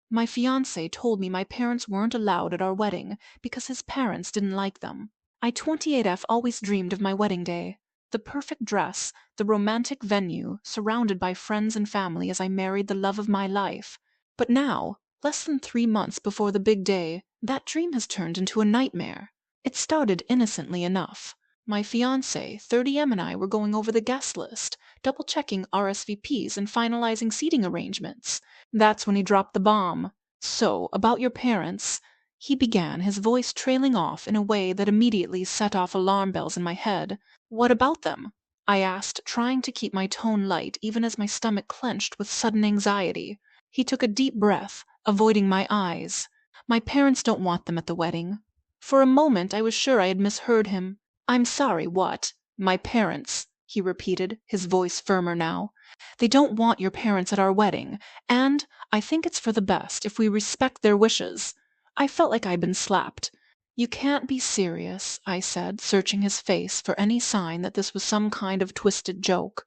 My fiancé told me my parents weren't allowed at our wedding because his parents didn't like them. I 28F always dreamed of my wedding day. The perfect dress, the romantic venue, surrounded by friends and family as I married the love of my life. But now, less than 3 months before the big day, that dream has turned into a nightmare. It started innocently enough. My fiancé, 30M, and I were going over the guest list, double-checking RSVPs and finalizing seating arrangements. That's when he dropped the bomb. "So, about your parents," he began, his voice trailing off in a way that immediately set off alarm bells in my head. "What about them?" I asked, trying to keep my tone light even as my stomach clenched with sudden anxiety. He took a deep breath, avoiding my eyes. "My parents don't want them at the wedding." For a moment I was sure I had misheard him. "I'm sorry, what?" "My parents," he repeated, his voice firmer now. "They don't want your parents at our wedding, and I think it's for the best if we respect their wishes." I felt like I'd been slapped. "You can't be serious," I said, searching his face for any sign that this was some kind of twisted joke.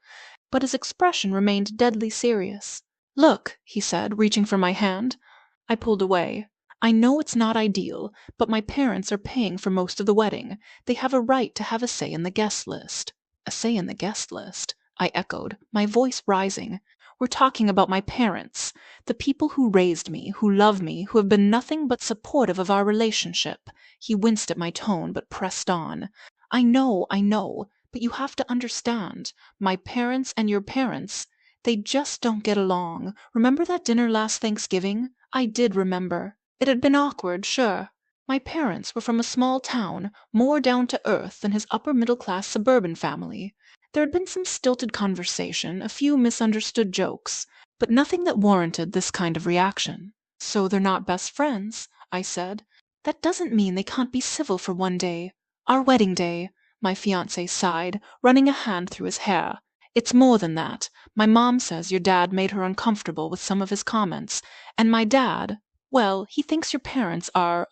But his expression remained deadly serious. "Look," he said, reaching for my hand. I pulled away. "I know it's not ideal, but my parents are paying for most of the wedding. They have a right to have a say in the guest list." "A say in the guest list?" I echoed, my voice rising. "We're talking about my parents. The people who raised me, who love me, who have been nothing but supportive of our relationship." He winced at my tone, but pressed on. I know, but you have to understand. My parents and your parents, they just don't get along. Remember that dinner last Thanksgiving?" I did remember. It had been awkward, sure. My parents were from a small town, more down to earth than his upper-middle-class suburban family. There had been some stilted conversation, a few misunderstood jokes, but nothing that warranted this kind of reaction. "So they're not best friends," I said. "That doesn't mean they can't be civil for one day. Our wedding day," my fiancé sighed, running a hand through his hair. "It's more than that. My mom says your dad made her uncomfortable with some of his comments, and my dad, well, he thinks your parents are,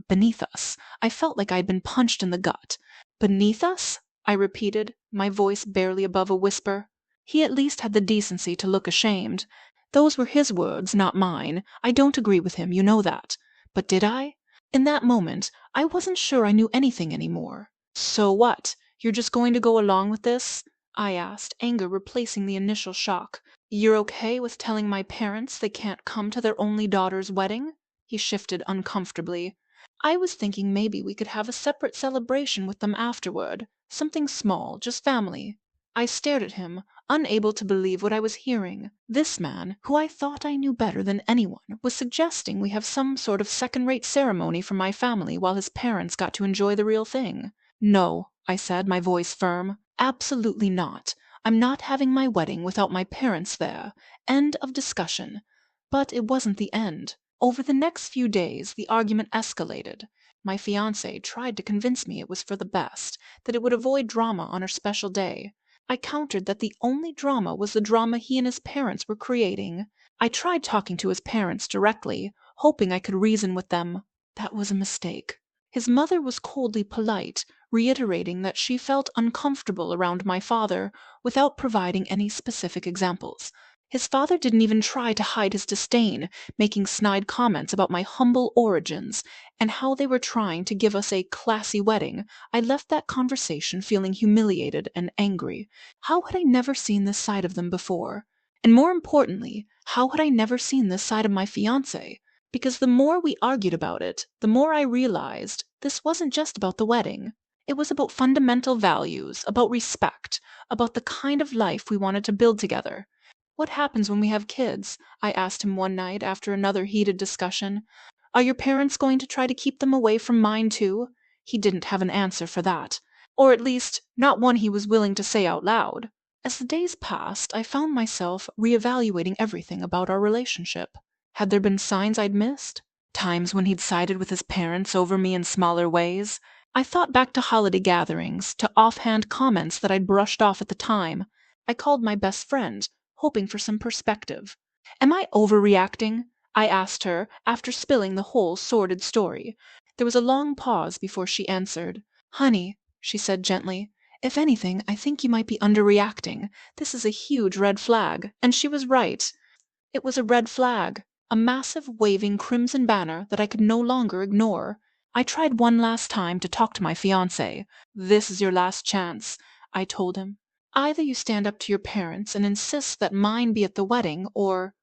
beneath us." I felt like I'd been punched in the gut. "Beneath us?" I repeated, my voice barely above a whisper. He at least had the decency to look ashamed. Those were his words, not mine. I don't agree with him, you know that. But did I? In that moment, I wasn't sure I knew anything anymore. "So what? You're just going to go along with this?" I asked, anger replacing the initial shock. "You're okay with telling my parents they can't come to their only daughter's wedding?" He shifted uncomfortably. "I was thinking maybe we could have a separate celebration with them afterward. Something small, just family." I stared at him, unable to believe what I was hearing. This man, who I thought I knew better than anyone, was suggesting we have some sort of second-rate ceremony for my family while his parents got to enjoy the real thing. "No," I said, my voice firm. "Absolutely not. I'm not having my wedding without my parents there. End of discussion." But it wasn't the end. Over the next few days, the argument escalated. My fiancé tried to convince me it was for the best, that it would avoid drama on our special day. I countered that the only drama was the drama he and his parents were creating. I tried talking to his parents directly, hoping I could reason with them. That was a mistake. His mother was coldly polite, reiterating that she felt uncomfortable around my father, without providing any specific examples. His father didn't even try to hide his disdain, making snide comments about my humble origins, and how they were trying to give us a classy wedding. I left that conversation feeling humiliated and angry. How had I never seen this side of them before? And more importantly, how had I never seen this side of my fiancé? Because the more we argued about it, the more I realized this wasn't just about the wedding. It was about fundamental values, about respect, about the kind of life we wanted to build together. "What happens when we have kids?" I asked him one night after another heated discussion. "Are your parents going to try to keep them away from mine too?" He didn't have an answer for that. Or at least, not one he was willing to say out loud. As the days passed, I found myself reevaluating everything about our relationship. Had there been signs I'd missed? Times when he'd sided with his parents over me in smaller ways? I thought back to holiday gatherings, to offhand comments that I'd brushed off at the time. I called my best friend, hoping for some perspective. "Am I overreacting?" I asked her, after spilling the whole sordid story. There was a long pause before she answered. "Honey," she said gently, "if anything, I think you might be underreacting. This is a huge red flag." And she was right. It was a red flag. a massive waving crimson banner that I could no longer ignore. I tried one last time to talk to my fiancé. "This is your last chance," I told him. "Either you stand up to your parents and insist that mine be at the wedding, or—"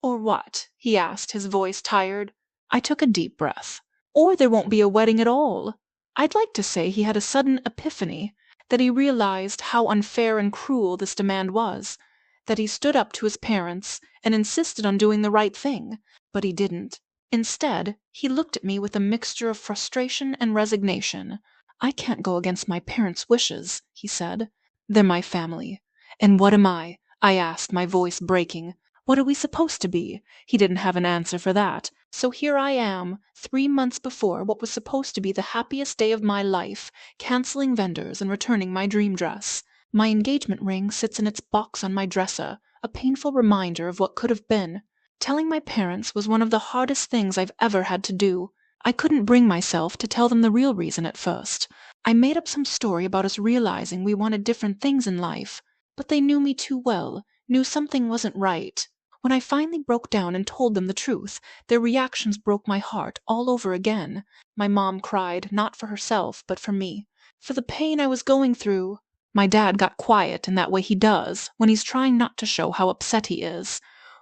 "Or what?" he asked, his voice tired. I took a deep breath. "Or there won't be a wedding at all." I'd like to say he had a sudden epiphany, that he realized how unfair and cruel this demand was, that he stood up to his parents and insisted on doing the right thing, but he didn't. Instead, he looked at me with a mixture of frustration and resignation. "I can't go against my parents' wishes," he said. "They're my family." "And what am I?" I asked, my voice breaking. "What are we supposed to be?" He didn't have an answer for that. So here I am, 3 months before what was supposed to be the happiest day of my life, canceling vendors and returning my dream dress. My engagement ring sits in its box on my dresser, a painful reminder of what could have been. Telling my parents was one of the hardest things I've ever had to do. I couldn't bring myself to tell them the real reason at first. I made up some story about us realizing we wanted different things in life, but they knew me too well, knew something wasn't right. When I finally broke down and told them the truth, their reactions broke my heart all over again. My mom cried, not for herself, but for me, for the pain I was going through. My dad got quiet in that way he does, when he's trying not to show how upset he is.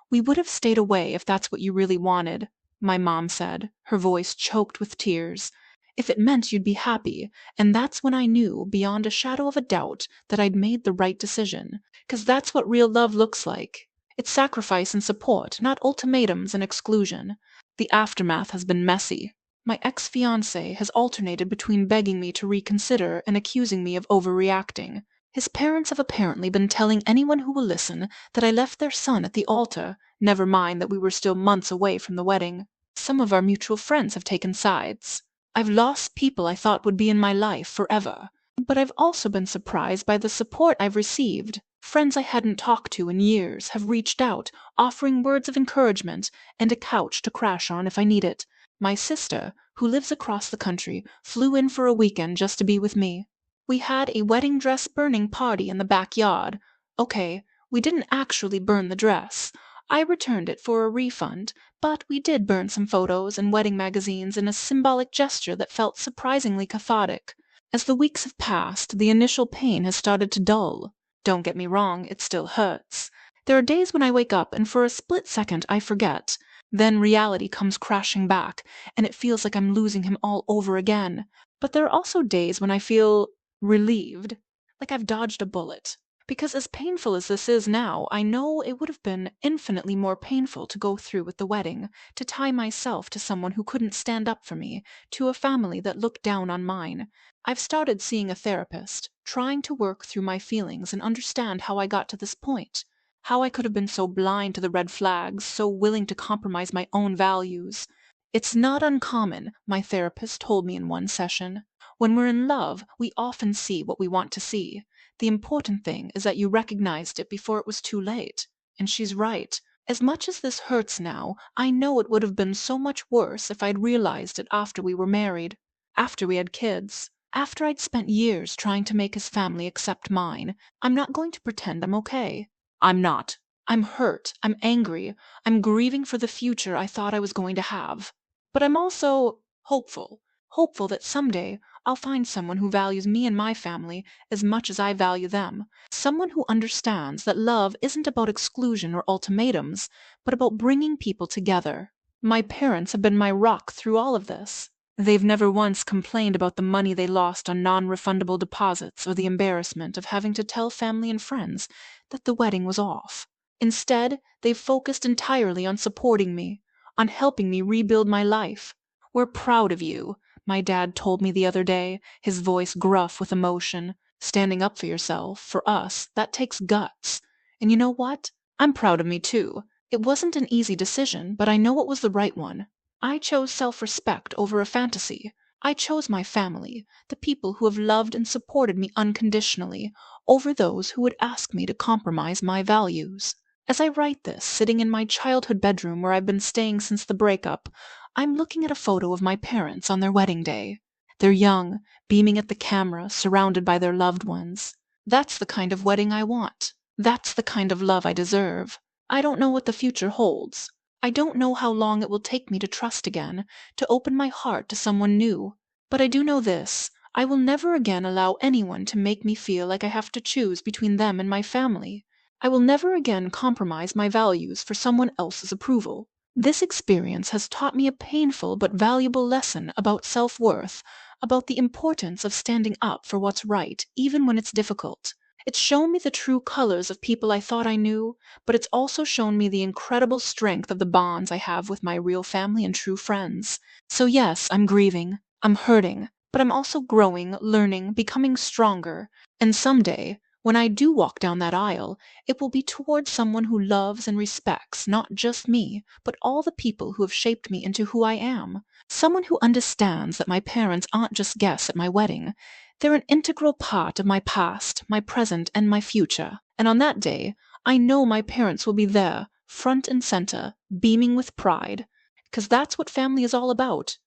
"We would have stayed away if that's what you really wanted," my mom said, her voice choked with tears. "If it meant you'd be happy." And that's when I knew, beyond a shadow of a doubt, that I'd made the right decision. 'Cause that's what real love looks like. It's sacrifice and support, not ultimatums and exclusion. The aftermath has been messy. My ex-fiancé has alternated between begging me to reconsider and accusing me of overreacting. His parents have apparently been telling anyone who will listen that I left their son at the altar, never mind that we were still months away from the wedding. Some of our mutual friends have taken sides. I've lost people I thought would be in my life forever. But I've also been surprised by the support I've received. Friends I hadn't talked to in years have reached out, offering words of encouragement and a couch to crash on if I need it. My sister, who lives across the country, flew in for a weekend just to be with me. We had a wedding dress burning party in the backyard. Okay, we didn't actually burn the dress. I returned it for a refund, but we did burn some photos and wedding magazines in a symbolic gesture that felt surprisingly cathartic. As the weeks have passed, the initial pain has started to dull. Don't get me wrong, it still hurts. There are days when I wake up and for a split second I forget. Then reality comes crashing back, and it feels like I'm losing him all over again. But there are also days when I feel relieved, like I've dodged a bullet. Because as painful as this is now, I know it would have been infinitely more painful to go through with the wedding, to tie myself to someone who couldn't stand up for me, to a family that looked down on mine. I've started seeing a therapist, trying to work through my feelings and understand how I got to this point. How I could have been so blind to the red flags, so willing to compromise my own values. "It's not uncommon," my therapist told me in one session. "When we're in love, we often see what we want to see. The important thing is that you recognized it before it was too late." And she's right. As much as this hurts now, I know it would have been so much worse if I'd realized it after we were married, after we had kids, after I'd spent years trying to make his family accept mine. I'm not going to pretend I'm okay. I'm not. I'm hurt. I'm angry. I'm grieving for the future I thought I was going to have. But I'm also hopeful. Hopeful that someday I'll find someone who values me and my family as much as I value them. Someone who understands that love isn't about exclusion or ultimatums, but about bringing people together. My parents have been my rock through all of this. They've never once complained about the money they lost on non-refundable deposits or the embarrassment of having to tell family and friends that the wedding was off. Instead, they've focused entirely on supporting me, on helping me rebuild my life. "We're proud of you," my dad told me the other day, his voice gruff with emotion. "Standing up for yourself, for us, that takes guts. And you know what? I'm proud of me too. It wasn't an easy decision, but I know it was the right one. I chose self-respect over a fantasy. I chose my family, the people who have loved and supported me unconditionally, over those who would ask me to compromise my values." As I write this, sitting in my childhood bedroom where I've been staying since the breakup, I'm looking at a photo of my parents on their wedding day. They're young, beaming at the camera, surrounded by their loved ones. That's the kind of wedding I want. That's the kind of love I deserve. I don't know what the future holds. I don't know how long it will take me to trust again, to open my heart to someone new. But I do know this. I will never again allow anyone to make me feel like I have to choose between them and my family. I will never again compromise my values for someone else's approval. This experience has taught me a painful but valuable lesson about self-worth, about the importance of standing up for what's right, even when it's difficult. It's shown me the true colors of people I thought I knew, but it's also shown me the incredible strength of the bonds I have with my real family and true friends. So yes, I'm grieving, I'm hurting, but I'm also growing, learning, becoming stronger. And someday, when I do walk down that aisle, it will be towards someone who loves and respects not just me, but all the people who have shaped me into who I am. Someone who understands that my parents aren't just guests at my wedding. They're an integral part of my past, my present, and my future. And on that day, I know my parents will be there, front and center, beaming with pride. 'Cause that's what family is all about.